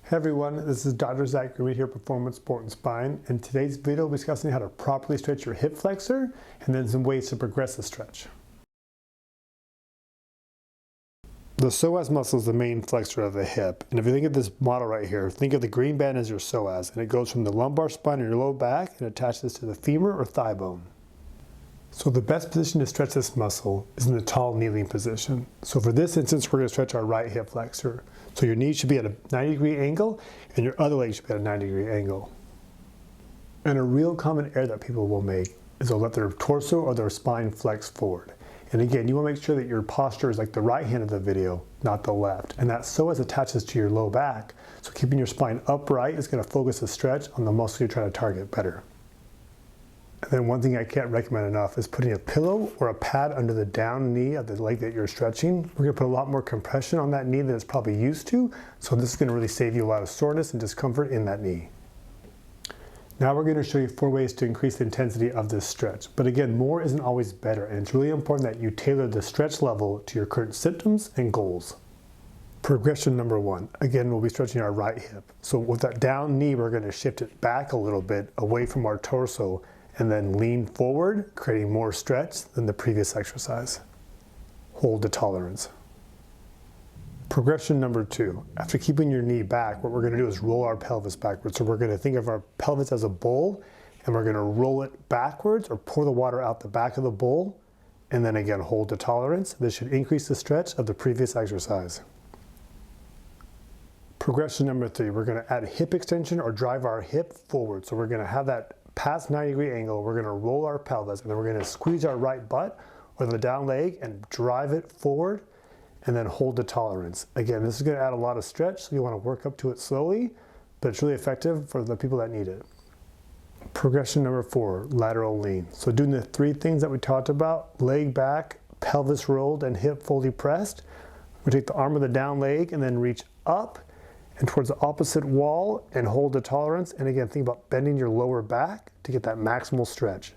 Hey everyone, this is Dr. Zach Green here, Performance Sport and Spine. In today's video, we'll be discussing how to properly stretch your hip flexor and then some ways to progress the stretch. The psoas muscle is the main flexor of the hip. And if you think of this model right here, think of the green band as your psoas, and it goes from the lumbar spine in your low back and attaches to the femur or thigh bone. So the best position to stretch this muscle is in the tall kneeling position. So for this instance, we're going to stretch our right hip flexor. So your knee should be at a 90-degree angle and your other leg should be at a 90-degree angle. And a real common error that people will make is they'll let their torso or their spine flex forward. And again, you want to make sure that your posture is like the right hand of the video, not the left. And that psoas attaches to your low back. So keeping your spine upright is going to focus the stretch on the muscle you're trying to target better. And then one thing I can't recommend enough is putting a pillow or a pad under the down knee of the leg that you're stretching. We're going to put a lot more compression on that knee than it's probably used to. So this is going to really save you a lot of soreness and discomfort in that knee. Now we're going to show you 4 ways to increase the intensity of this stretch. But again, more isn't always better. And it's really important that you tailor the stretch level to your current symptoms and goals. Progression number 1. Again, we'll be stretching our right hip. So with that down knee, we're going to shift it back a little bit away from our torso and then lean forward, creating more stretch than the previous exercise. Hold to tolerance. Progression number 2. After keeping your knee back, what we're going to do is roll our pelvis backwards. So we're going to think of our pelvis as a bowl, and we're going to roll it backwards or pour the water out the back of the bowl, and then again hold to tolerance. This should increase the stretch of the previous exercise. Progression number 3. We're going to add hip extension or drive our hip forward. So we're going to have that past 90-degree angle, we're going to roll our pelvis, and then we're going to squeeze our right butt or the down leg and drive it forward and then hold to tolerance. Again, this is going to add a lot of stretch, so you want to work up to it slowly, but it's really effective for the people that need it. Progression number 4, lateral lean. So doing the 3 things that we talked about, leg back, pelvis rolled, and hip fully pressed. We take the arm of the down leg and then reach up and towards the opposite wall and hold to tolerance. And again, think about bending your lower back to get that maximal stretch.